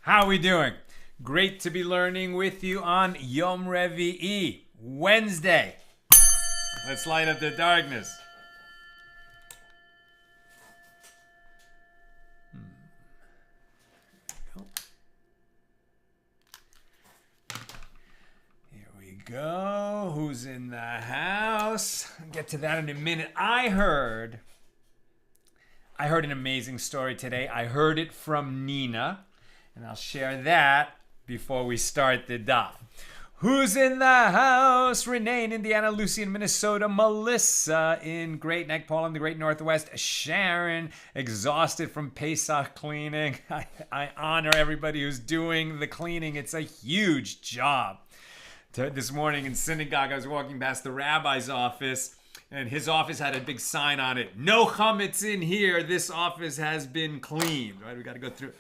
How are we doing? Great to be learning with you on Yom Revi'i, Wednesday. Let's light up the darkness. Here we go. Who's in the house? I'll get to that in a minute. I heard an amazing story today. I heard it from Nina, and I'll share that before we start the daf. Who's in the house? Renee in Indiana, Lucy in Minnesota, Melissa in Great Neck, Paul in the Great Northwest, Sharon, exhausted from Pesach cleaning. I honor everybody who's doing the cleaning. It's a huge job. This morning in synagogue, I was walking past the rabbi's office, and his office had a big sign on it. No chametz in here. This office has been cleaned. Right? We got to go through.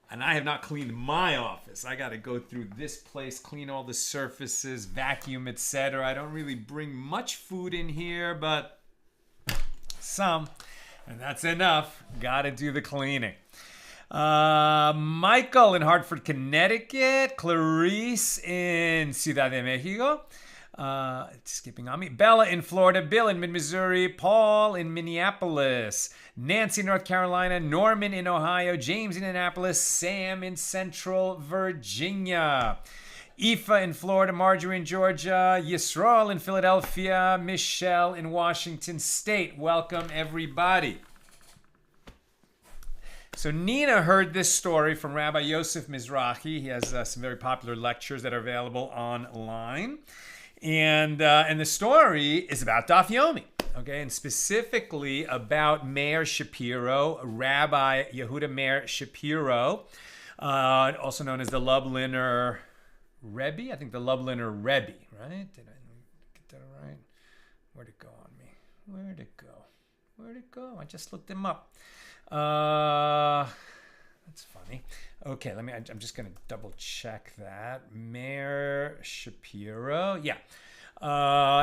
And I have not cleaned my office. I got to go through this place, clean all the surfaces, vacuum, etc. I don't really bring much food in here, but some. And that's enough. Got to do the cleaning. Michael in Hartford, Connecticut. Clarice in Ciudad de Mexico. Skipping on me. Bella in Florida, Bill in mid-Missouri, Paul in Minneapolis, Nancy in North Carolina, Norman in Ohio, James in Annapolis, Sam in Central Virginia, Aoife in Florida, Marjorie in Georgia, Yisrael in Philadelphia, Michelle in Washington State. Welcome, everybody. So Nina heard this story from Rabbi Yosef Mizrahi. He has some very popular lectures that are available online. And the story is about Daf Yomi, okay, and specifically about Meir Shapiro, Rabbi Yehuda Meir Shapiro, also known as the Lubliner Rebbe. I think the Lubliner Rebbe, right? Did I get that right? Where'd it go on me? Where'd it go? I just looked him up. That's funny. Okay, I'm just going to double check that. Meir Shapiro. Yeah.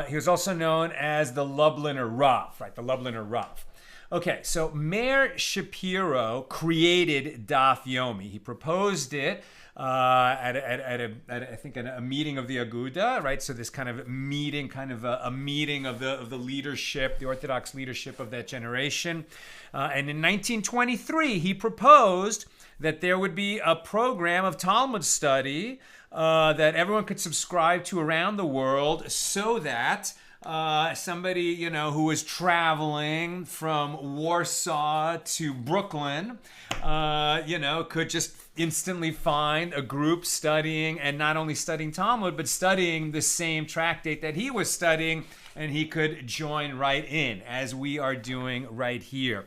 He was also known as the Lubliner Rav, right? The Lubliner Rav. Okay, so Meir Shapiro created Daf Yomi. He proposed it at a meeting of the Aguda, right? So this kind of meeting, a meeting of the leadership, the Orthodox leadership of that generation. And in 1923, he proposed that there would be a program of Talmud study that everyone could subscribe to around the world, so that somebody, who was traveling from Warsaw to Brooklyn, could just instantly find a group studying, and not only studying Talmud, but studying the same tractate that he was studying, and he could join right in, as we are doing right here.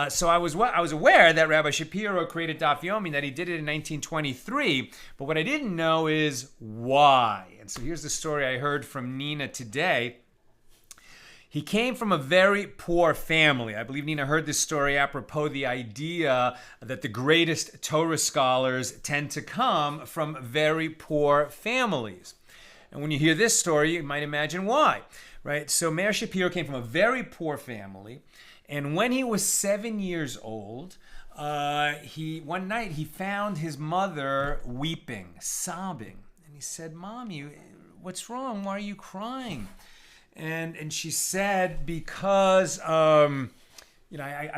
So I was aware that Rabbi Shapiro created Daf Yomi, that he did it in 1923, but what I didn't know is why. And so here's the story I heard from Nina today. He came from a very poor family. I believe Nina heard this story apropos the idea that the greatest Torah scholars tend to come from very poor families. And when you hear this story, you might imagine why, right? So Meir Shapiro came from a very poor family. And when he was 7 years old, one night he found his mother weeping, sobbing. And he said, "Mommy, what's wrong? Why are you crying?" And she said, because, I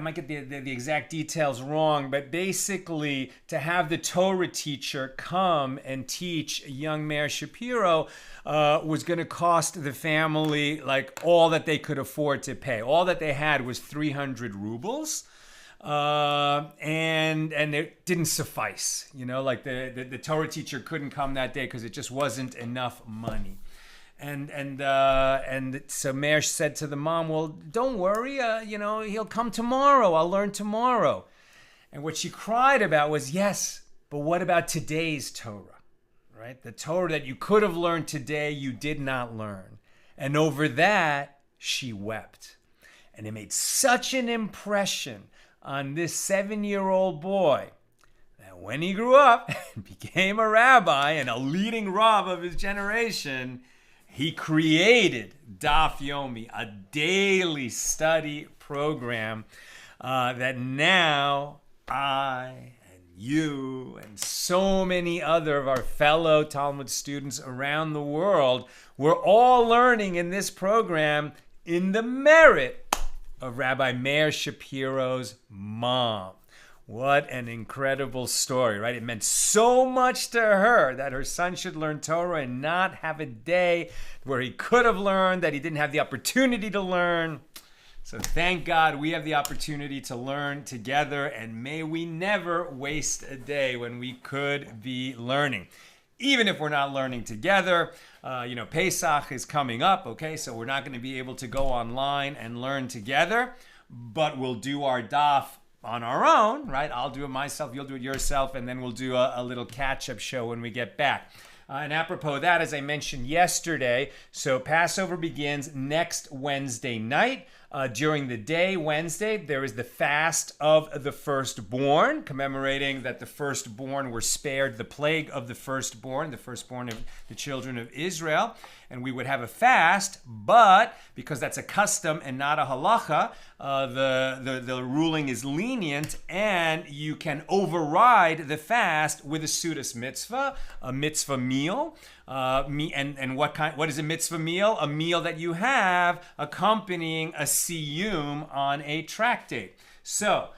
might get the exact details wrong, but basically to have the Torah teacher come and teach young Meir Shapiro was going to cost the family like all that they could afford to pay. All that they had was 300 rubles. And it didn't suffice, like the Torah teacher couldn't come that day because it just wasn't enough money. And so Meir said to the mom, "Well, don't worry, he'll come tomorrow. I'll learn tomorrow." And what she cried about was, yes, but what about today's Torah, right? The Torah that you could have learned today, you did not learn. And over that, she wept. And it made such an impression on this 7-year-old boy that when he grew up and became a rabbi and a leading Rav of his generation, he created Daf Yomi, a daily study program that now I and you and so many other of our fellow Talmud students around the world, we're all learning in this program in the merit of Rabbi Meir Shapiro's mom. What an incredible story, right? It meant so much to her that her son should learn Torah and not have a day where he could have learned, that he didn't have the opportunity to learn. So thank God we have the opportunity to learn together, and may we never waste a day when we could be learning. Even if we're not learning together, Pesach is coming up, okay? So we're not going to be able to go online and learn together, but we'll do our daf on our own, right? I'll do it myself, you'll do it yourself, and then we'll do a little catch-up show when we get back. And apropos of that, as I mentioned yesterday, so Passover begins next Wednesday night. During the day, Wednesday, there is the fast of the firstborn, commemorating that the firstborn were spared the plague of the firstborn of the children of Israel. And we would have a fast, but because that's a custom and not a halacha, the ruling is lenient, and you can override the fast with a sudas mitzvah, a mitzvah meal. And what is a mitzvah meal? A meal that you have accompanying a siyum on a tractate. So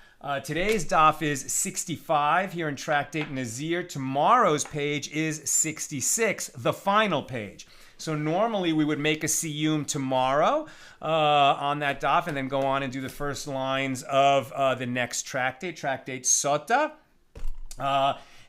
today's daf is 65 here in tractate Nazir. Tomorrow's page is 66, the final page. So normally we would make a siyum tomorrow on that daf, and then go on and do the first lines of the next tractate Sota.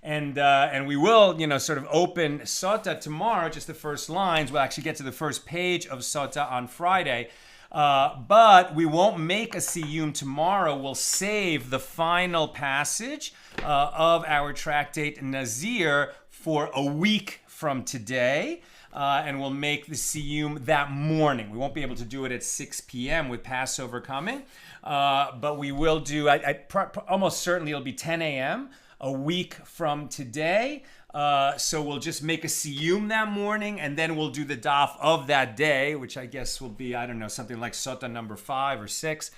And we will, sort of open Sota tomorrow, just the first lines. We'll actually get to the first page of Sota on Friday. But we won't make a siyum tomorrow. We'll save the final passage of our tractate Nazir for a week from today. And we'll make the siyum that morning. We won't be able to do it at 6 p.m. with Passover coming. But we will do, almost certainly it'll be 10 a.m. a week from today. So we'll just make a siyum that morning, and then we'll do the daf of that day, which I guess will be, something like Sota number 5 or 6.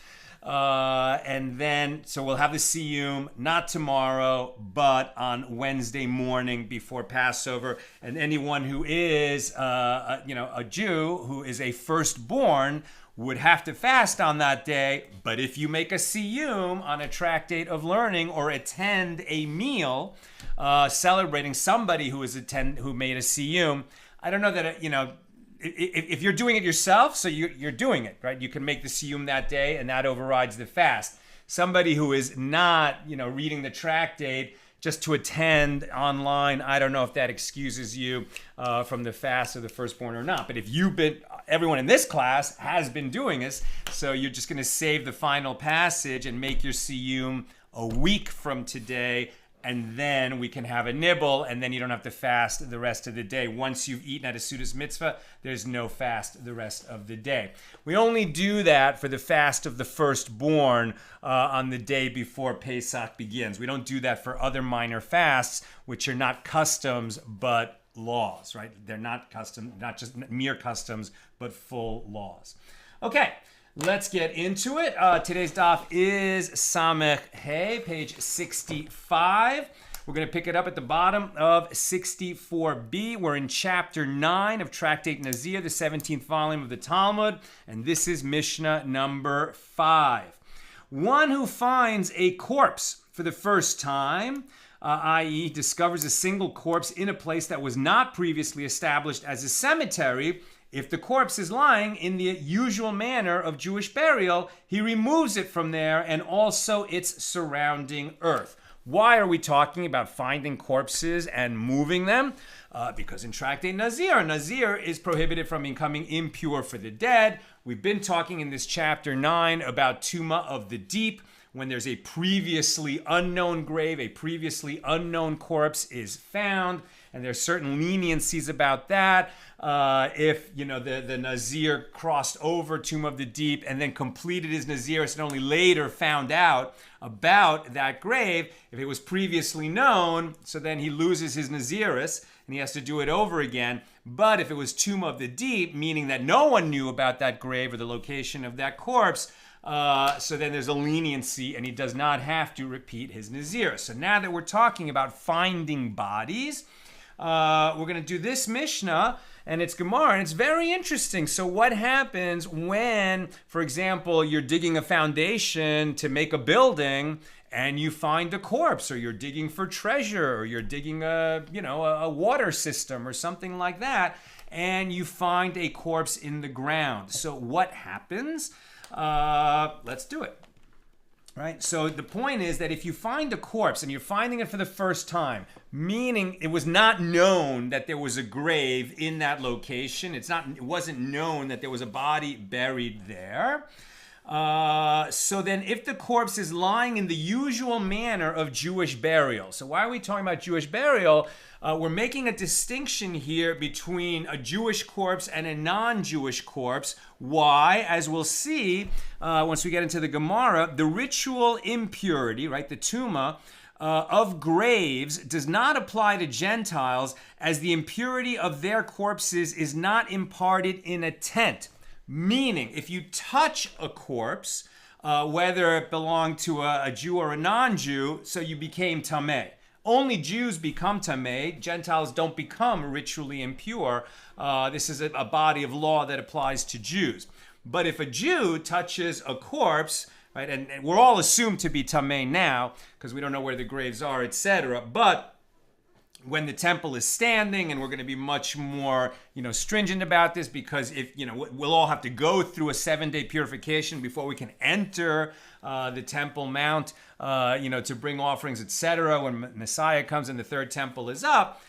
And then, so we'll have the siyum, not tomorrow, but on Wednesday morning before Passover. And anyone who is, a Jew who is a firstborn would have to fast on that day. But if you make a siyum on a tractate of learning or attend a meal celebrating somebody who made a siyum, I don't know that, if you're doing it yourself, so you're doing it, right? You can make the siyum that day, and that overrides the fast. Somebody who is not, reading the tractate just to attend online, I don't know if that excuses you from the fast of the firstborn or not. But if everyone in this class has been doing this, so you're just going to save the final passage and make your siyum a week from today, and then we can have a nibble, and then you don't have to fast the rest of the day. Once you've eaten at a sudas mitzvah, there's no fast the rest of the day. We only do that for the fast of the firstborn on the day before Pesach begins. We don't do that for other minor fasts, which are not customs, but laws, right? They're not not just mere customs, but full laws. Okay. Let's get into it. Today's daf is Samech Hey, page 65. We're going to pick it up at the bottom of 64b. We're in chapter 9 of Tractate Nazir, the 17th volume of the Talmud, and this is Mishnah number 5. One who finds a corpse for the first time, i.e. discovers a single corpse in a place that was not previously established as a cemetery. If the corpse is lying in the usual manner of Jewish burial, he removes it from there and also its surrounding earth. Why are we talking about finding corpses and moving them? Because in Tractate Nazir, Nazir is prohibited from becoming impure for the dead. We've been talking in this chapter 9 about Tuma of the deep. When there's a previously unknown grave, a previously unknown corpse is found, and there's certain leniencies about that. If the Nazir crossed over Tomb of the Deep and then completed his Nazirus and only later found out about that grave, if it was previously known, so then he loses his Nazirus and he has to do it over again. But if it was Tomb of the Deep, meaning that no one knew about that grave or the location of that corpse, So then there's a leniency, and he does not have to repeat his Nazir. So now that we're talking about finding bodies, we're going to do this Mishnah, and it's Gemara, and it's very interesting. So what happens when, for example, you're digging a foundation to make a building, and you find a corpse, or you're digging for treasure, or you're digging a water system or something like that, and you find a corpse in the ground. So what happens? Let's do it. Right? So the point is that if you find a corpse and you're finding it for the first time, meaning it was not known that there was a grave in that location, it wasn't known that there was a body buried there. So then if the corpse is lying in the usual manner of Jewish burial, so why are we talking about Jewish burial? We're making a distinction here between a Jewish corpse and a non-Jewish corpse. Why? As we'll see once we get into the Gemara, the ritual impurity, right, the tuma, of graves does not apply to Gentiles, as the impurity of their corpses is not imparted in a tent. Meaning, if you touch a corpse, whether it belonged to a Jew or a non-Jew, so you became tamei. Only Jews become tamei. Gentiles don't become ritually impure. This is a body of law that applies to Jews. But if a Jew touches a corpse, right, and we're all assumed to be tamei now because we don't know where the graves are, etc. But when the temple is standing, and we're going to be much more, stringent about this, because if, we'll all have to go through a 7-day purification before we can enter the Temple Mount, to bring offerings, etc. when Messiah comes and the third temple is up.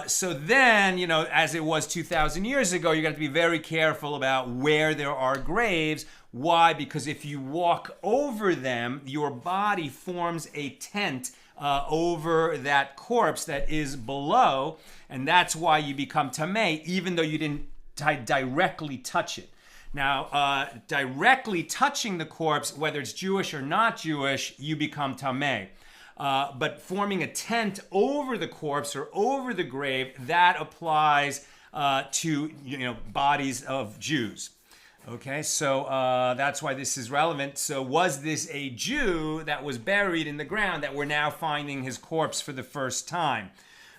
So then, as it was 2,000 years ago, you got to be very careful about where there are graves. Why? Because if you walk over them, your body forms a tent over that corpse that is below, and that's why you become tamei, even though you didn't directly touch it. Now, directly touching the corpse, whether it's Jewish or not Jewish, you become tamei. But forming a tent over the corpse or over the grave, that applies to bodies of Jews. Okay, so that's why this is relevant. So was this a Jew that was buried in the ground that we're now finding his corpse for the first time?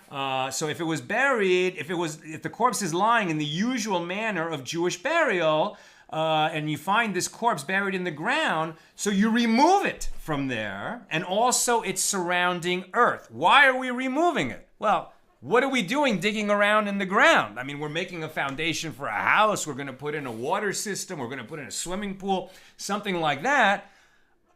So if it was buried, if the corpse is lying in the usual manner of Jewish burial, and you find this corpse buried in the ground, so you remove it from there, and also its surrounding earth. Why are we removing it? Well, what are we doing digging around in the ground? I mean, we're making a foundation for a house. We're going to put in a water system. We're going to put in a swimming pool, something like that.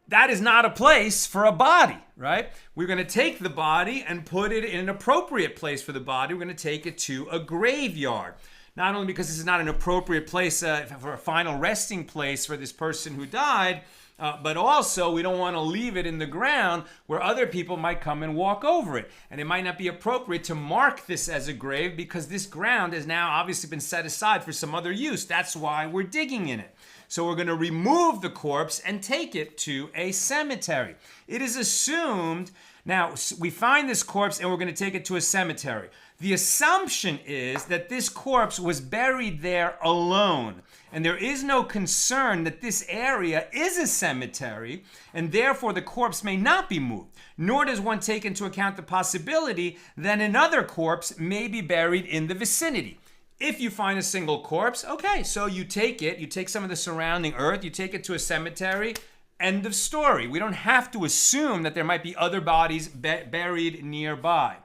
That is not a place for a body, right? We're going to take the body and put it in an appropriate place for the body. We're going to take it to a graveyard. Not only because this is not an appropriate place for a final resting place for this person who died, but also we don't want to leave it in the ground where other people might come and walk over it. And it might not be appropriate to mark this as a grave because this ground has now obviously been set aside for some other use. That's why we're digging in it. So we're going to remove the corpse and take it to a cemetery. It is assumed, now we find this corpse and we're going to take it to a cemetery. The assumption is that this corpse was buried there alone, and there is no concern that this area is a cemetery, and therefore the corpse may not be moved. Nor does one take into account the possibility that another corpse may be buried in the vicinity. If you find a single corpse, okay, so you take some of the surrounding earth, you take it to a cemetery, end of story. We don't have to assume that there might be other bodies buried nearby.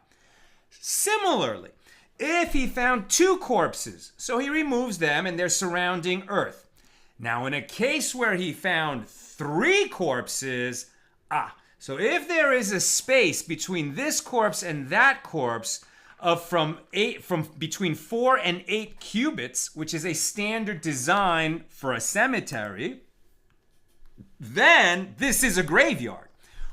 Similarly, if he found 2 corpses, so he removes them and their surrounding earth. Now, in a case where he found 3 corpses, so if there is a space between this corpse and that corpse of from between 4 and 8 cubits, which is a standard design for a cemetery, then this is a graveyard.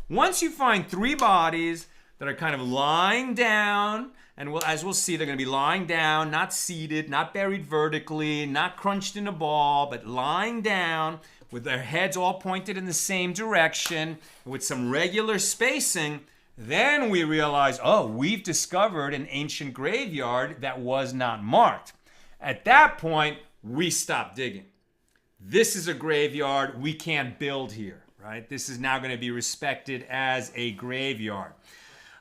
Once you find 3 bodies that are kind of lying down, and as we'll see, they're going to be lying down, not seated, not buried vertically, not crunched in a ball, but lying down with their heads all pointed in the same direction, with some regular spacing, then we realize, we've discovered an ancient graveyard that was not marked. At that point, we stop digging. this is a graveyard. We can't build here, right? This is now going to be respected as a graveyard.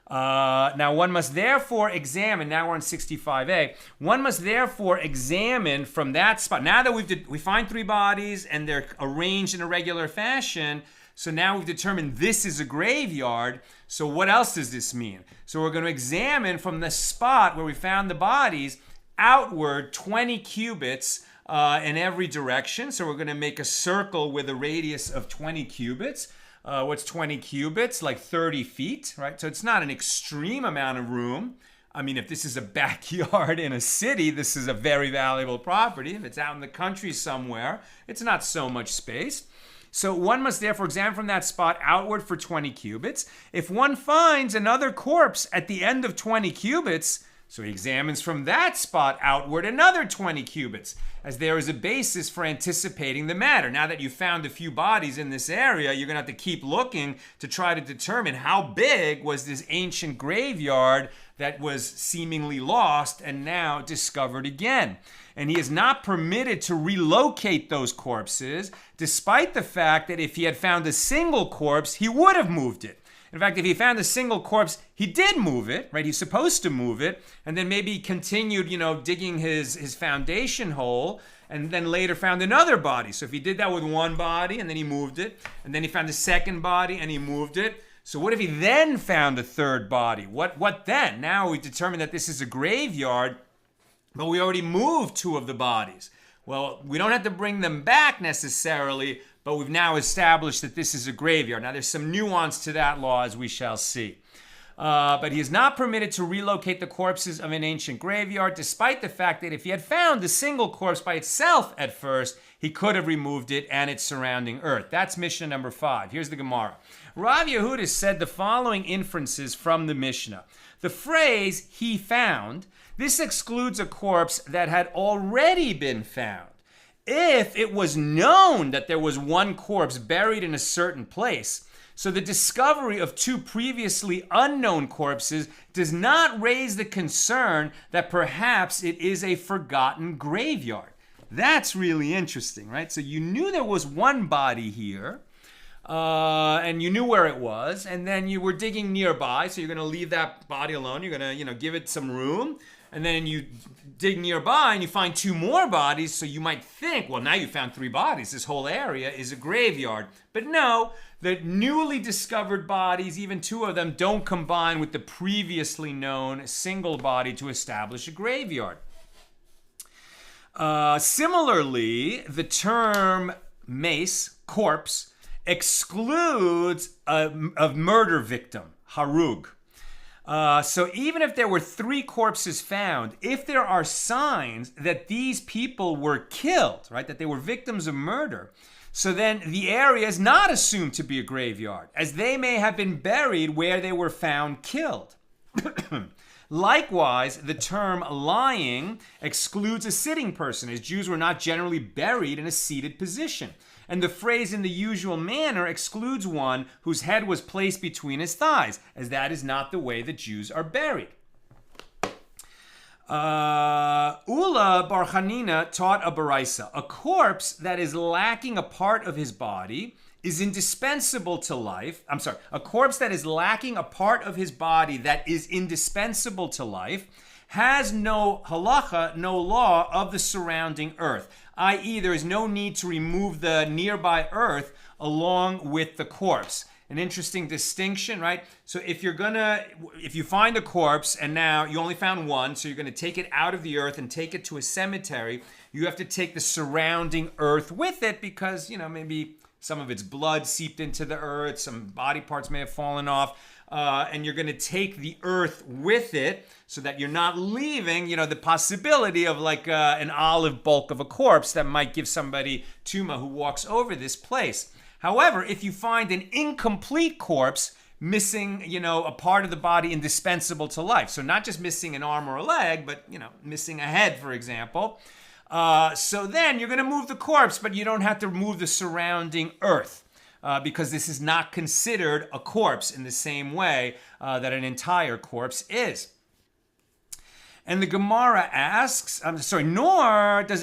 Now one must therefore examine, now we're on 65a, one must therefore examine from that spot. Now that we find 3 bodies and they're arranged in a regular fashion, so now we've determined this is a graveyard. So what else does this mean? So we're going to examine from the spot where we found the bodies outward 20 cubits in every direction. So we're going to make a circle with a radius of 20 cubits. What's 20 cubits? Like 30 feet, right? So it's not an extreme amount of room. I mean, if this is a backyard in a city, this is a very valuable property. If it's out in the country somewhere, it's not so much space. So one must therefore examine from that spot outward for 20 cubits. If one finds another corpse at the end of 20 cubits, so he examines from that spot outward another 20 cubits, as there is a basis for anticipating the matter. Now that you've found a few bodies in this area, you're going to have to keep looking to try to determine how big was this ancient graveyard that was seemingly lost and now discovered again. And he is not permitted to relocate those corpses, despite the fact that if he had found a single corpse, he would have moved it. In fact, if he found a single corpse, he did move it, right? He's supposed to move it, and then maybe he continued, digging his foundation hole, and then later found another body. So if he did that with one body, and then he moved it, and then he found a second body, and he moved it. So what if he then found a third body? What then? Now we determined that this is a graveyard, but we already moved 2 of the bodies. Well, we don't have to bring them back necessarily, but we've now established that this is a graveyard. Now, there's some nuance to that law, as we shall see. But he is not permitted to relocate the corpses of an ancient graveyard, despite the fact that if he had found a single corpse by itself at first, he could have removed it and its surrounding earth. That's Mishnah number 5. Here's the Gemara. Rav Yehuda said the following inferences from the Mishnah. The phrase, he found, this excludes a corpse that had already been found. If it was known that there was one corpse buried in a certain place, so the discovery of 2 previously unknown corpses does not raise the concern that perhaps it is a forgotten graveyard. That's really interesting, right? So you knew there was one body here, and you knew where it was, and then you were digging nearby, so you're going to leave that body alone. You're going to, give it some room. And then you dig nearby and you find 2 more bodies, so you might think, well, now you found 3 bodies. This whole area is a graveyard. But no, the newly discovered bodies, even 2 of them, don't combine with the previously known single body to establish a graveyard. Similarly, the term mace, corpse, excludes a murder victim, harug. So even if there were 3 corpses found, if there are signs that these people were killed, right, that they were victims of murder, so then the area is not assumed to be a graveyard, as they may have been buried where they were found killed. Likewise, the term lying excludes a sitting person, as Jews were not generally buried in a seated position. And the phrase in the usual manner excludes one whose head was placed between his thighs, as that is not the way the Jews are buried. Ula Bar Chanina taught a baraisa. A corpse that is lacking a part of his body is indispensable to life. A corpse that is lacking a part of his body that is indispensable to life has no halacha, no law of the surrounding earth, i.e. there is no need to remove the nearby earth along with the corpse. An interesting distinction, right? So if you find a corpse and now you only found one, so you're gonna take it out of the earth and take it to a cemetery, you have to take the surrounding earth with it because, maybe some of its blood seeped into the earth, some body parts may have fallen off, and you're going to take the earth with it so that you're not leaving, the possibility of like an olive bulk of a corpse that might give somebody tuma who walks over this place. However, if you find an incomplete corpse missing, a part of the body indispensable to life, so not just missing an arm or a leg, but, missing a head, for example, so then you're going to move the corpse, but you don't have to move the surrounding earth. Because this is not considered a corpse in the same way that an entire corpse is. And the Gemara asks, nor does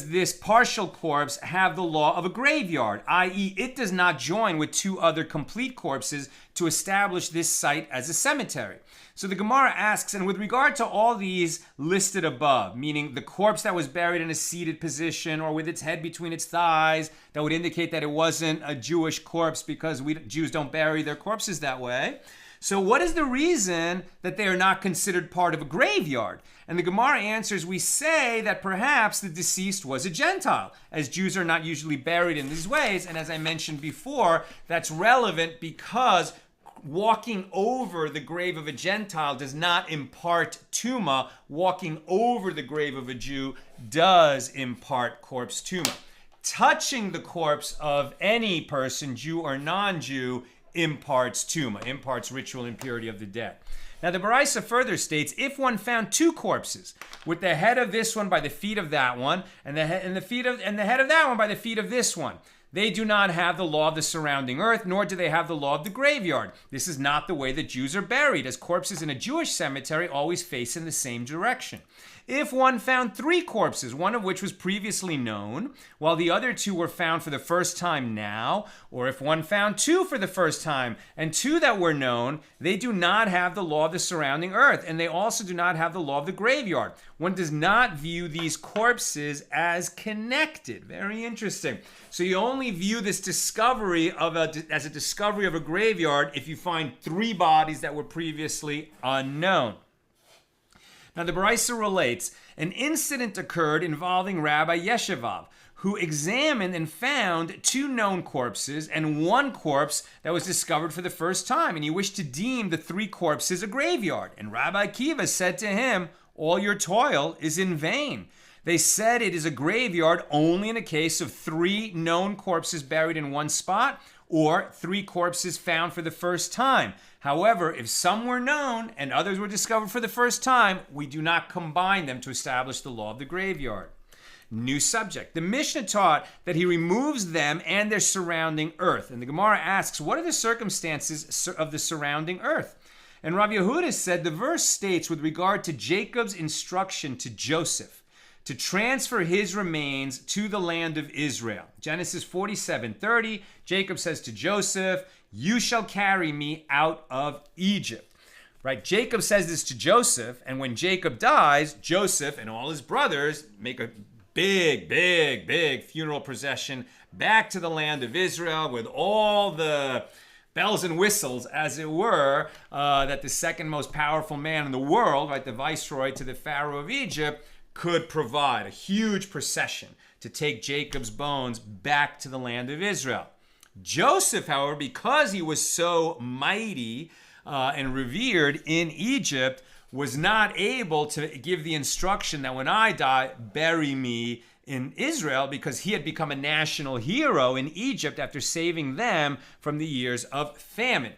this partial corpse have the law of a graveyard, i.e., it does not join with two other complete corpses to establish this site as a cemetery. So the Gemara asks, and with regard to all these listed above, meaning the corpse that was buried in a seated position or with its head between its thighs, that would indicate that it wasn't a Jewish corpse because Jews don't bury their corpses that way. So what is the reason that they are not considered part of a graveyard? And the Gemara answers, we say that perhaps the deceased was a Gentile, as Jews are not usually buried in these ways. And as I mentioned before, that's relevant because walking over the grave of a Gentile does not impart tuma. Walking over the grave of a Jew does impart corpse tuma. Touching the corpse of any person, Jew or non-Jew, imparts tuma, imparts ritual impurity of the dead. Now the Baraisa further states, if one found two corpses, with the head of this one by the feet of that one, and the head of that one by the feet of this one, they do not have the law of the surrounding earth, nor do they have the law of the graveyard. This is not the way that Jews are buried, as corpses in a Jewish cemetery always face in the same direction. If one found three corpses, one of which was previously known, while the other two were found for the first time now, or if one found two for the first time and two that were known, they do not have the law of the surrounding earth, and they also do not have the law of the graveyard. One does not view these corpses as connected. Very interesting. So you only view this discovery as a discovery of a graveyard if you find three bodies that were previously unknown. Now the Baraisa relates, an incident occurred involving Rabbi Yeshivav, who examined and found two known corpses and one corpse that was discovered for the first time, and he wished to deem the three corpses a graveyard. And Rabbi Akiva said to him, all your toil is in vain. They said it is a graveyard only in a case of three known corpses buried in one spot, or three corpses found for the first time. However, if some were known and others were discovered for the first time, we do not combine them to establish the law of the graveyard. New subject. The Mishna taught that he removes them and their surrounding earth. And the Gemara asks, what are the circumstances of the surrounding earth? And Rav Yehuda said the verse states with regard to Jacob's instruction to Joseph to transfer his remains to the land of Israel. Genesis 47:30, Jacob says to Joseph, you shall carry me out of Egypt. Right? Jacob says this to Joseph, and when Jacob dies, Joseph and all his brothers make a big funeral procession back to the land of Israel with all the bells and whistles, as it were, that the second most powerful man in the world, right, the viceroy to the Pharaoh of Egypt, could provide. A huge procession to take Jacob's bones back to the land of Israel. Joseph, however, because he was so mighty and revered in Egypt, was not able to give the instruction that when I die, bury me in Israel, because he had become a national hero in Egypt after saving them from the years of famine.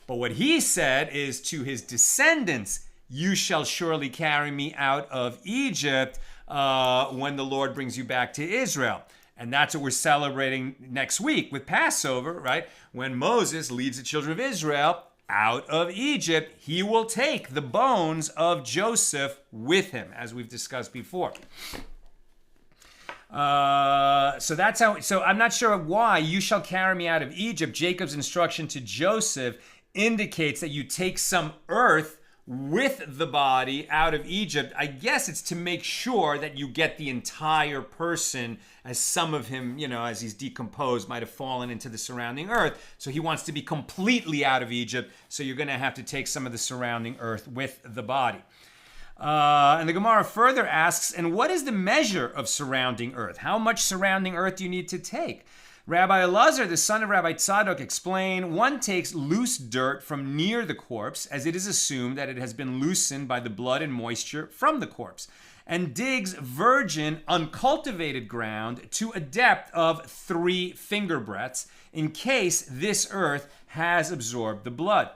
But what he said is to his descendants, you shall surely carry me out of Egypt when the Lord brings you back to Israel. And that's what we're celebrating next week with Passover, right? When Moses leads the children of Israel out of Egypt, he will take the bones of Joseph with him, as we've discussed before. So that's how. So I'm not sure why you shall carry me out of Egypt. Jacob's instruction to Joseph indicates that you take some earth with the body out of Egypt. I guess it's to make sure that you get the entire person, as some of him, as he's decomposed, might have fallen into the surrounding earth. So he wants to be completely out of Egypt. So you're going to have to take some of the surrounding earth with the body. And the Gemara further asks, and what is the measure of surrounding earth? How much surrounding earth do you need to take? Rabbi Elazar, the son of Rabbi Tzadok, explained, one takes loose dirt from near the corpse, as it is assumed that it has been loosened by the blood and moisture from the corpse, and digs virgin, uncultivated ground to a depth of 3 finger breadths, in case this earth has absorbed the blood.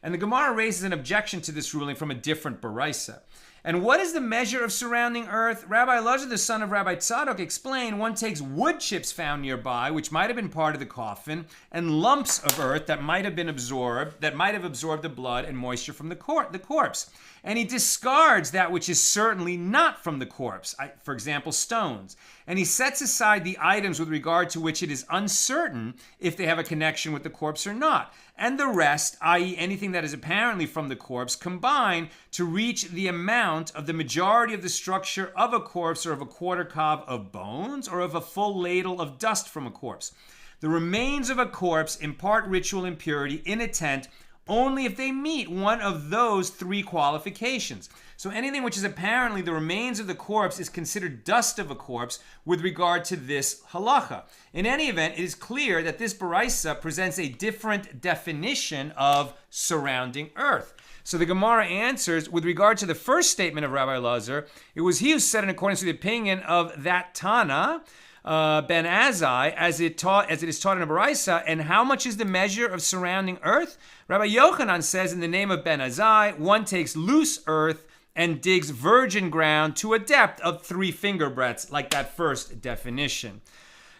And the Gemara raises an objection to this ruling from a different Baraisa. And what is the measure of surrounding earth? Rabbi Elazar, the son of Rabbi Tzadok, explained one takes wood chips found nearby, which might have been part of the coffin, and lumps of earth that might have absorbed the blood and moisture from the corpse. And he discards that which is certainly not from the corpse, for example, stones. And he sets aside the items with regard to which it is uncertain if they have a connection with the corpse or not. And the rest, i.e. anything that is apparently from the corpse, combine to reach the amount of the majority of the structure of a corpse, or of a quarter cob of bones, or of a full ladle of dust from a corpse. The remains of a corpse impart ritual impurity in a tent only if they meet one of those three qualifications. So anything which is apparently the remains of the corpse is considered dust of a corpse with regard to this halacha. In any event, it is clear that this baraisa presents a different definition of surrounding earth. So the Gemara answers, with regard to the first statement of Rabbi Elazar, it was he who said in accordance with the opinion of that Tana, Ben Azai, as it is taught in a baraisa, and how much is the measure of surrounding earth? Rabbi Yochanan says in the name of Ben Azai, one takes loose earth and digs virgin ground to a depth of 3 finger breadths, like that first definition.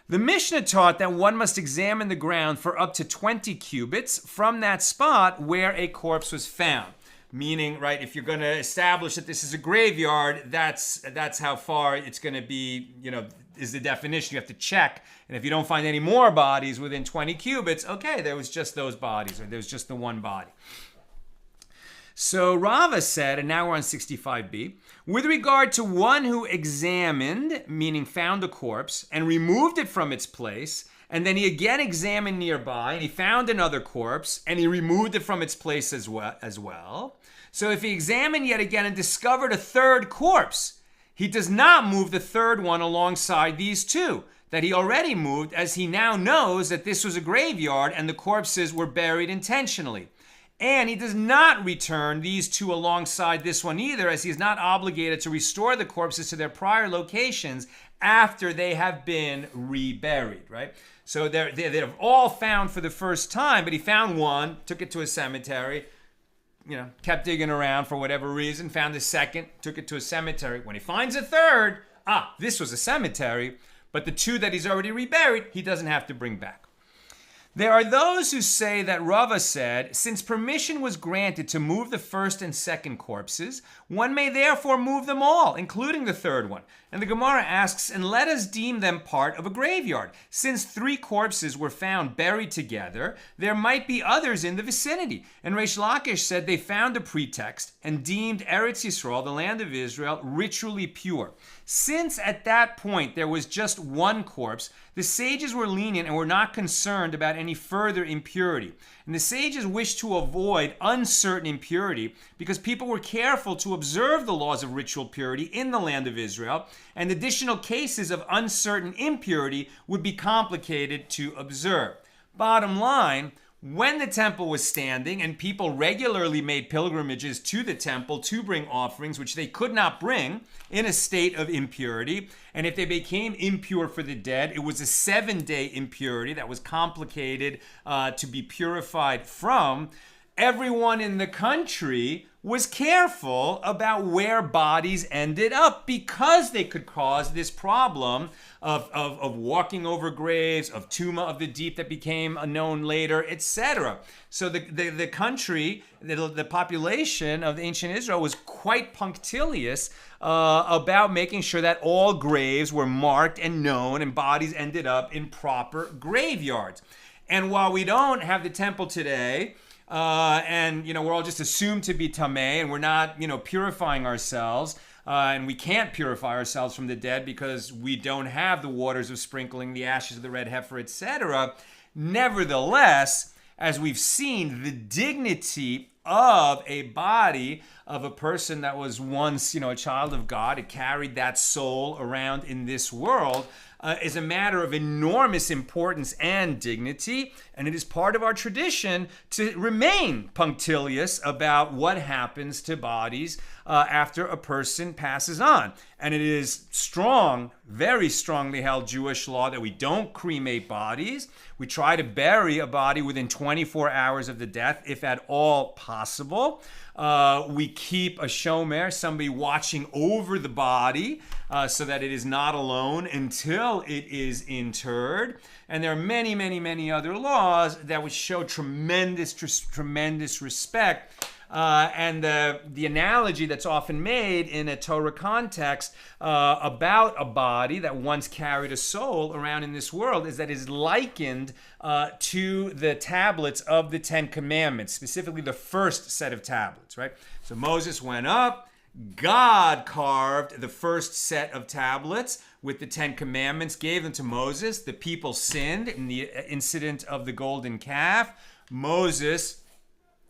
The Mishnah taught that one must examine the ground for up to 20 cubits from that spot where a corpse was found. Meaning, right, if you're going to establish that this is a graveyard, that's how far it's going to be, is the definition. You have to check. And if you don't find any more bodies within 20 cubits, okay, there was just those bodies, or there was just the one body. So Rava said, and now we're on 65b, with regard to one who examined, meaning found a corpse, and removed it from its place, and then he again examined nearby, and he found another corpse, and he removed it from its place as well. So if he examined yet again and discovered a third corpse, he does not move the third one alongside these two that he already moved, as he now knows that this was a graveyard and the corpses were buried intentionally. And he does not return these two alongside this one either, as he is not obligated to restore the corpses to their prior locations after they have been reburied, right? So they're all found for the first time, but he found one, took it to a cemetery, kept digging around for whatever reason, found a second, took it to a cemetery. When he finds a third, this was a cemetery, but the two that he's already reburied, he doesn't have to bring back. There are those who say that Rava said, since permission was granted to move the first and second corpses, one may therefore move them all, including the third one. And the Gemara asks, and let us deem them part of a graveyard. Since 3 corpses were found buried together, there might be others in the vicinity. And Reish Lakish said they found a pretext and deemed Eretz Yisrael, the land of Israel, ritually pure. Since at that point there was just one corpse, the sages were lenient and were not concerned about any further impurity. And the sages wished to avoid uncertain impurity because people were careful to observe the laws of ritual purity in the land of Israel, and additional cases of uncertain impurity would be complicated to observe. Bottom line, when the temple was standing and people regularly made pilgrimages to the temple to bring offerings, which they could not bring in a state of impurity, and if they became impure for the dead, it was a 7-day impurity that was complicated to be purified from. Everyone in the country was careful about where bodies ended up because they could cause this problem of walking over graves, of Tuma of the deep that became known later, etc. So the country, the population of ancient Israel was quite punctilious about making sure that all graves were marked and known and bodies ended up in proper graveyards. And while we don't have the temple today, and we're all just assumed to be tamei, and we're not purifying ourselves, and we can't purify ourselves from the dead because we don't have the waters of sprinkling, the ashes of the red heifer, etc. Nevertheless, as we've seen, the dignity of a body of a person that was once a child of God, it carried that soul around in this world, is a matter of enormous importance and dignity, and it is part of our tradition to remain punctilious about what happens to bodies after a person passes on. And it is strong, very strongly held Jewish law that we don't cremate bodies. We try to bury a body within 24 hours of the death, if at all possible. We keep a shomer, somebody watching over the body, so that it is not alone until it is interred. And there are many, many, many other laws that would show tremendous respect. And the analogy that's often made in a Torah context about a body that once carried a soul around in this world is that it is likened to the tablets of the Ten Commandments, specifically the first set of tablets, right? So Moses went up, God carved the first set of tablets with the Ten Commandments, gave them to Moses. The people sinned in the incident of the golden calf. Moses,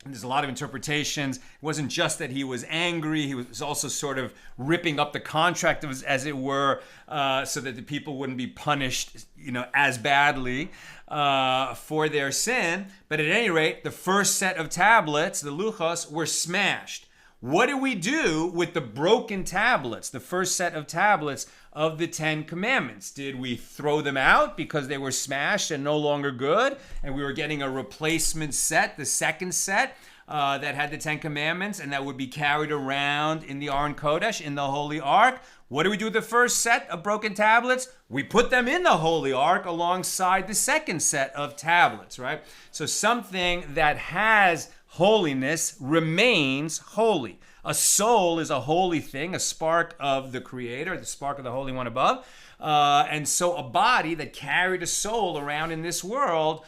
there's a lot of interpretations. It wasn't just that he was angry. He was also sort of ripping up the contract, as it were, so that the people wouldn't be punished, as badly for their sin. But at any rate, the first set of tablets, the luchos, were smashed. What do we do with the broken tablets, the first set of tablets of the Ten Commandments? Did we throw them out because they were smashed and no longer good, and we were getting a replacement set, the second set, that had the Ten Commandments, and that would be carried around in the Aron Kodesh, in the Holy Ark? What do we do with the first set of broken tablets? We put them in the Holy Ark alongside the second set of tablets, right? So something that has holiness remains holy. A soul is a holy thing, a spark of the Creator, the spark of the Holy One above. And so a body that carried a soul around in this world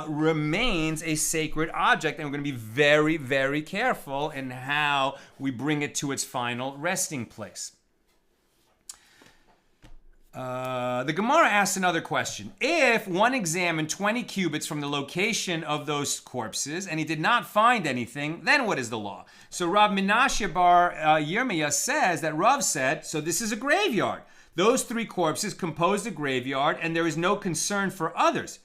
remains a sacred object. And we're going to be very, very careful in how we bring it to its final resting place. The Gemara asks another question. If one examined 20 cubits from the location of those corpses and he did not find anything, then what is the law? So Rav Menashe bar Yirmiyah says that Rav said, so this is a graveyard. Those 3 corpses compose a graveyard and there is no concern for others.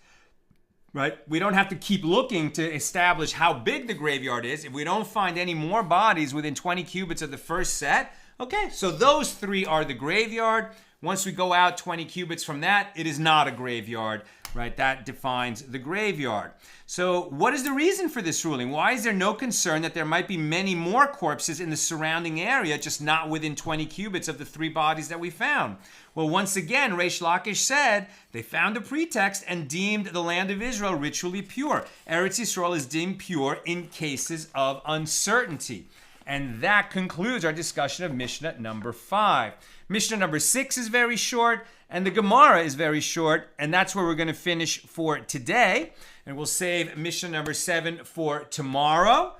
Right? We don't have to keep looking to establish how big the graveyard is. If we don't find any more bodies within 20 cubits of the first set, okay, so those 3 are the graveyard. Once we go out 20 cubits from that, it is not a graveyard, right? That defines the graveyard. So what is the reason for this ruling? Why is there no concern that there might be many more corpses in the surrounding area, just not within 20 cubits of the 3 bodies that we found? Well, once again, Reish Lakish said they found a pretext and deemed the land of Israel ritually pure. Eretz Yisrael is deemed pure in cases of uncertainty. And that concludes our discussion of Mishnah number 5. Mishnah number 6 is very short, and the Gemara is very short, and that's where we're going to finish for today. And we'll save Mishnah number 7 for tomorrow,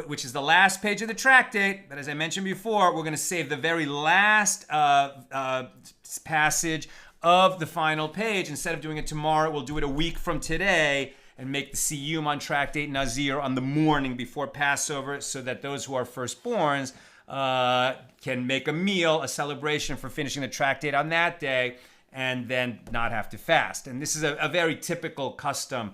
which is the last page of the tractate. But as I mentioned before, we're going to save the very last passage of the final page. Instead of doing it tomorrow, we'll do it a week from today and make the siyum on tractate Nazir on the morning before Passover, so that those who are firstborns can make a meal, a celebration for finishing the tractate on that day, and then not have to fast. And this is a very typical custom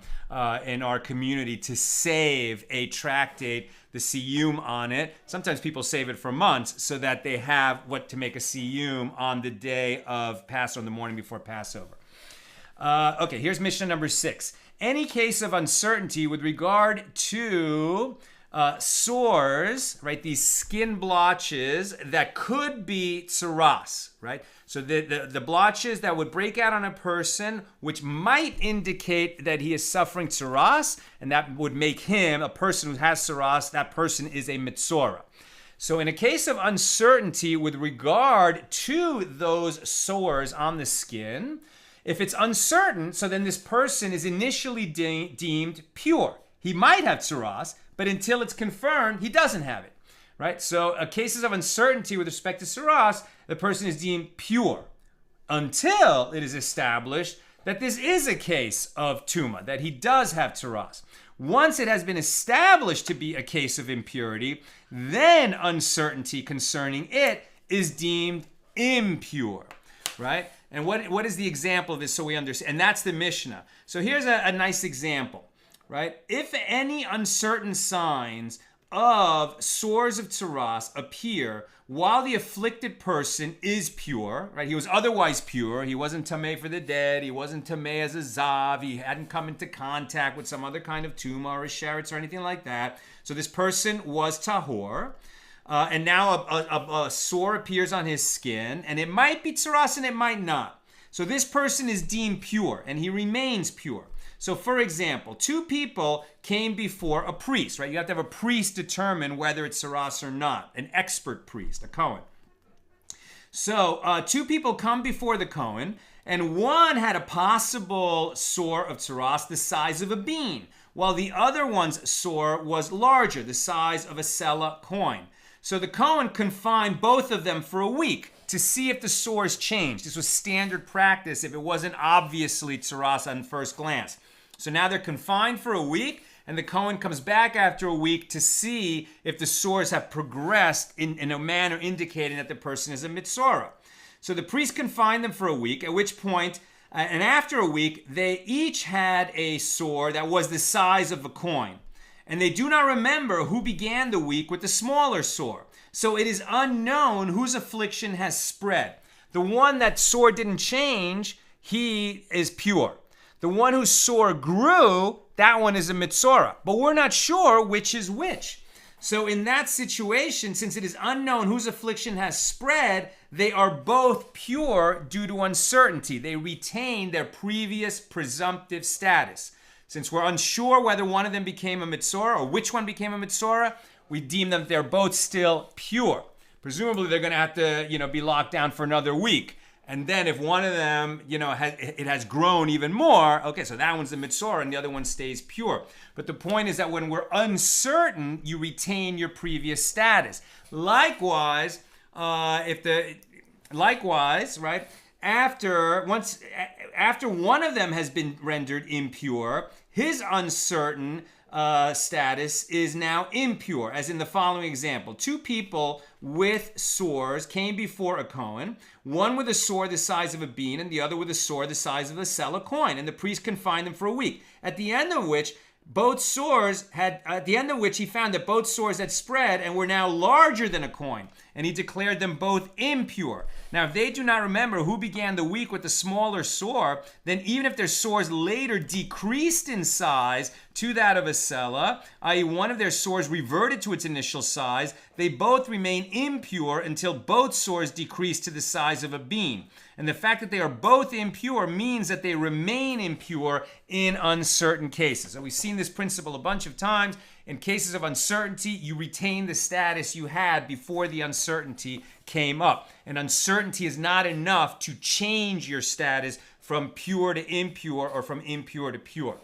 in our community, to save a tractate, the siyum on it. Sometimes people save it for months so that they have what to make a siyum on the day of Passover, on the morning before Passover. Okay, here's Mishnah number 6. Any case of uncertainty with regard to sores, right? These skin blotches that could be tzaraas, right? So the blotches that would break out on a person, which might indicate that he is suffering tzaraas, and that would make him, a person who has tzaraas, that person is a mitzora. So in a case of uncertainty with regard to those sores on the skin, if it's uncertain, so then this person is initially deemed pure. He might have tzaraas, but until it's confirmed, he doesn't have it, right? So cases of uncertainty with respect to tzaraas, the person is deemed pure until it is established that this is a case of tuma, that he does have tzaraas. Once it has been established to be a case of impurity, then uncertainty concerning it is deemed impure, right? And what is the example of this, so we understand? And that's the Mishnah. So here's a nice example, right? If any uncertain signs of sores of tzaraas appear while the afflicted person is pure, right? He was otherwise pure. He wasn't tamei for the dead. He wasn't tamei as a zav. He hadn't come into contact with some other kind of tumah or a sheretz or anything like that. So this person was tahor. And now a sore appears on his skin, and it might be tzaraas and it might not. So this person is deemed pure, and he remains pure. So for example, two people came before a priest, right? You have to have a priest determine whether it's tzaraas or not, an expert priest, a Kohen. So two people come before the Kohen, and one had a possible sore of tzaraas the size of a bean, while the other one's sore was larger, the size of a selah coin. So the Kohen confined both of them for a week to see if the sores changed. This was standard practice if it wasn't obviously tzaraas on first glance. So now they're confined for a week, and the Kohen comes back after a week to see if the sores have progressed in a manner indicating that the person is a mitzora. So the priest confined them for a week, at which point, and after a week, they each had a sore that was the size of a coin. And they do not remember who began the week with the smaller sore. So it is unknown whose affliction has spread. The one that sore didn't change, he is pure. The one whose sore grew, that one is a mitzora. But we're not sure which is which. So in that situation, since it is unknown whose affliction has spread, they are both pure due to uncertainty. They retain their previous presumptive status. Since we're unsure whether one of them became a mitzora or which one became a mitzora, we deem them they're both still pure. Presumably they're going to have to, be locked down for another week. And then if one of them, it has grown even more, okay, so that one's the mitzora and the other one stays pure. But the point is that when we're uncertain, you retain your previous status. Likewise, right? After one of them has been rendered impure, his uncertain status is now impure, as in the following example. Two people with sores came before a Kohen, one with a sore the size of a bean and the other with a sore the size of a selah coin, and the priest confined them for a week, at the end of which he found that both sores had spread and were now larger than a coin, and he declared them both impure. Now, if they do not remember who began the week with the smaller sore, then even if their sores later decreased in size to that of a selah, i.e. one of their sores reverted to its initial size, they both remain impure until both sores decrease to the size of a bean. And the fact that they are both impure means that they remain impure in uncertain cases. And we've seen this principle a bunch of times. In cases of uncertainty, you retain the status you had before the uncertainty came up. And uncertainty is not enough to change your status from pure to impure or from impure to pure.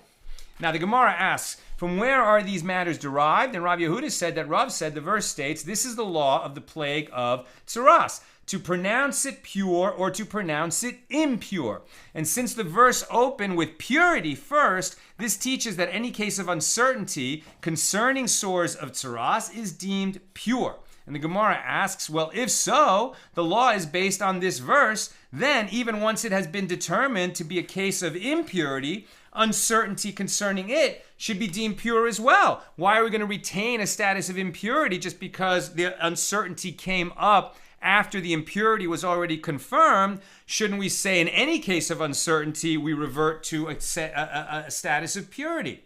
Now the Gemara asks, from where are these matters derived? And Rav Yehuda said that Rav said, the verse states, this is the law of the plague of tzaraas, to pronounce it pure or to pronounce it impure. And since the verse opened with purity first, this teaches that any case of uncertainty concerning sores of tzaraas is deemed pure. And the Gemara asks, well, if so, the law is based on this verse, then even once it has been determined to be a case of impurity, uncertainty concerning it should be deemed pure as well. Why are we going to retain a status of impurity just because the uncertainty came up after the impurity was already confirmed? Shouldn't we say in any case of uncertainty, we revert to a status of purity?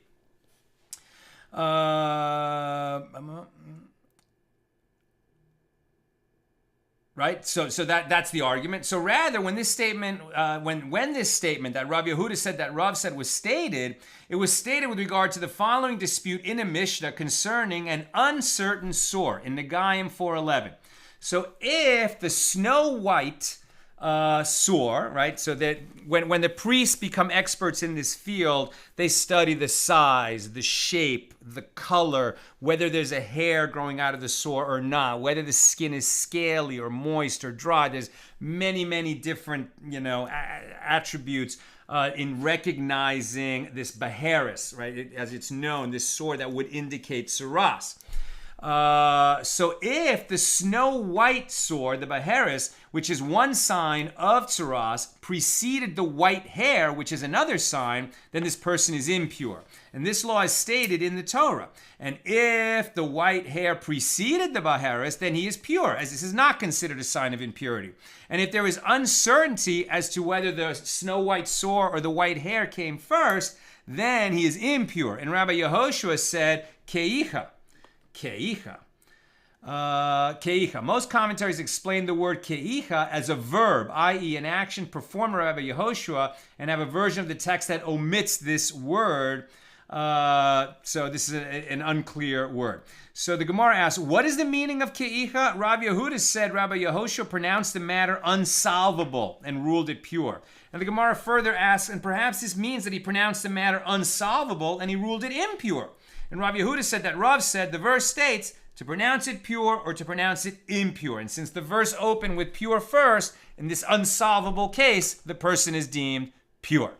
Right? So that's the argument. So rather, when this statement, when this statement that Rav Yehuda said that Rav said was stated, it was stated with regard to the following dispute in a Mishna concerning an uncertain sore in Negayim 4:11. So if the snow white sore, right? So that when the priests become experts in this field, they study the size, the shape, the color, whether there's a hair growing out of the sore or not, whether the skin is scaly or moist or dry. There's many different, attributes in recognizing this baharis, right? As it's known, this sore that would indicate tzaraas. So if the snow white sword, the baheris, which is one sign of tzaraas, preceded the white hair, which is another sign, then this person is impure. And this law is stated in the Torah. And if the white hair preceded the baheris, then he is pure, as this is not considered a sign of impurity. And if there is uncertainty as to whether the snow white sword or the white hair came first, then he is impure. And Rabbi Yehoshua said, keicha. Keicha. Keicha. Most commentaries explain the word keicha as a verb, i.e. an action performed by Rabbi Yehoshua, and have a version of the text that omits this word. So this is an unclear word. So the Gemara asks, what is the meaning of keicha? Rabbi Yehuda said Rabbi Yehoshua pronounced the matter unsolvable and ruled it pure. And the Gemara further asks, and perhaps this means that he pronounced the matter unsolvable and he ruled it impure. And Rabbi Yehuda said that Rav said the verse states to pronounce it pure or to pronounce it impure. And since the verse opened with pure first, in this unsolvable case, the person is deemed pure.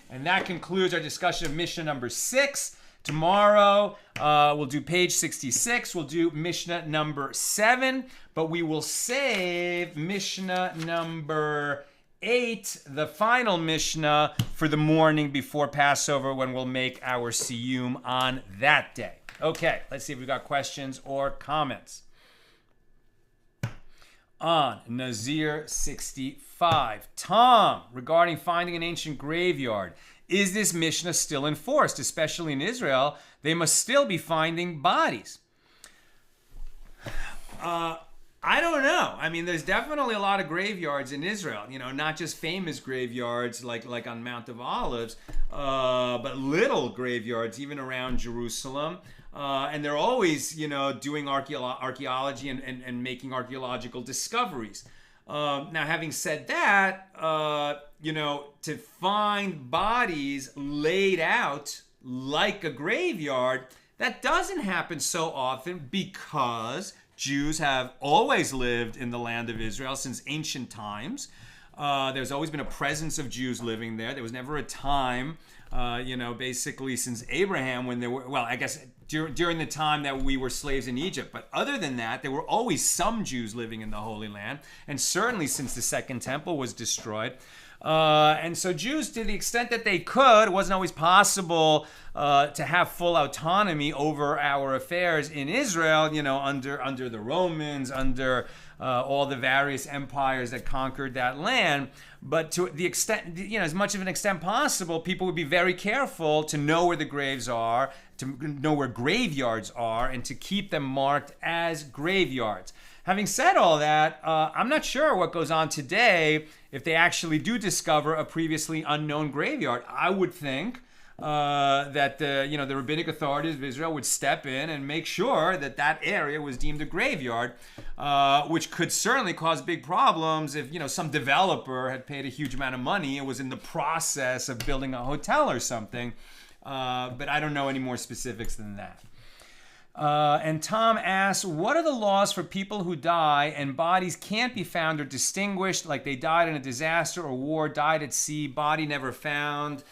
And that concludes our discussion of Mishnah number 6. Tomorrow, we'll do page 66. We'll do Mishnah number 7. But we will save Mishnah number 8, the final Mishnah, for the morning before Passover, when we'll make our siyum on that day. Okay, let's see if we've got questions or comments. On Nazir 65. Tom, regarding finding an ancient graveyard, is this Mishnah still enforced? Especially in Israel, they must still be finding bodies. I don't know. I mean, there's definitely a lot of graveyards in Israel, not just famous graveyards like on Mount of Olives, but little graveyards even around Jerusalem. And they're always, doing archaeology and making archaeological discoveries. Now, having said that, to find bodies laid out like a graveyard, that doesn't happen so often because Jews have always lived in the land of Israel since ancient times. There's always been a presence of Jews living there. There was never a time, basically since Abraham when there were, well, I guess during the time that we were slaves in Egypt. But other than that, there were always some Jews living in the Holy Land. And certainly since the Second Temple was destroyed. And so Jews, to the extent that they could, it wasn't always possible to have full autonomy over our affairs in Israel, under the Romans, under all the various empires that conquered that land. But to the extent, as much of an extent possible, people would be very careful to know where the graves are, to know where graveyards are, and to keep them marked as graveyards. Having said all that, I'm not sure what goes on today if they actually do discover a previously unknown graveyard. I would think that the rabbinic authorities of Israel would step in and make sure that that area was deemed a graveyard, which could certainly cause big problems if some developer had paid a huge amount of money and was in the process of building a hotel or something. But I don't know any more specifics than that. And Tom asks, what are the laws for people who die and bodies can't be found or distinguished, like they died in a disaster or war, died at sea, body never found,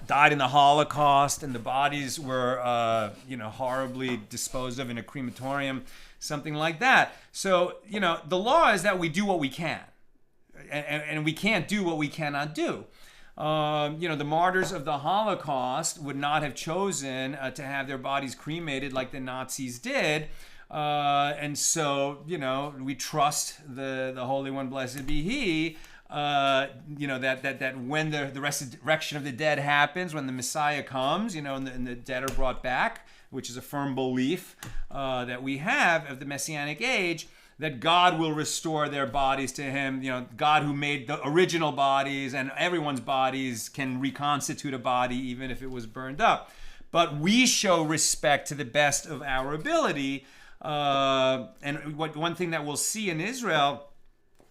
died in the Holocaust, and the bodies were, horribly disposed of in a crematorium, something like that. So, the law is that we do what we can, and we can't do what we cannot do. The martyrs of the Holocaust would not have chosen to have their bodies cremated like the Nazis did. And so, we trust the Holy One, blessed be He, that when the resurrection of the dead happens, when the Messiah comes, and the dead are brought back, which is a firm belief that we have of the Messianic age, that God will restore their bodies to Him. God who made the original bodies, and everyone's bodies can reconstitute a body even if it was burned up. But we show respect to the best of our ability. And one thing that we'll see in Israel,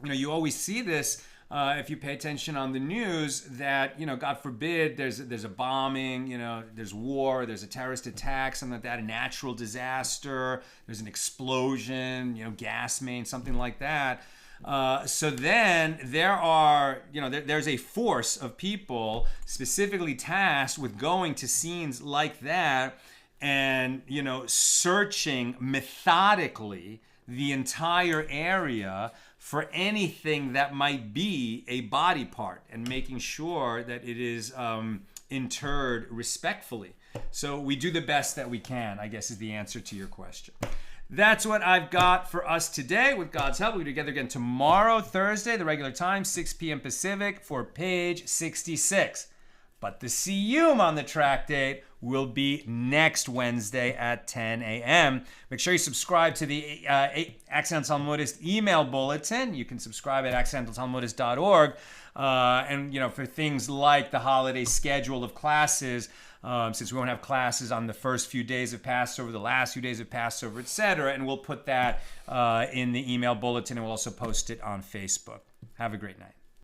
you always see this if you pay attention on the news, that, God forbid, there's a bombing, there's war, there's a terrorist attack, something like that, a natural disaster, there's an explosion, gas main, something like that. So then there are, there's a force of people specifically tasked with going to scenes like that and, searching methodically the entire area for anything that might be a body part and making sure that it is interred respectfully. So we do the best that we can, I guess, is the answer to your question. That's what I've got for us today. With God's help, we'll be together again tomorrow, Thursday, the regular time, 6 p.m. Pacific, for page 66. But the siyum on the tractate will be next Wednesday at 10 a.m. Make sure you subscribe to the Accidental Talmudist email bulletin. You can subscribe at accidentaltalmudist.org. And, for things like the holiday schedule of classes, since we won't have classes on the first few days of Passover, the last few days of Passover, etc. And we'll put that in the email bulletin, and we'll also post it on Facebook. Have a great night.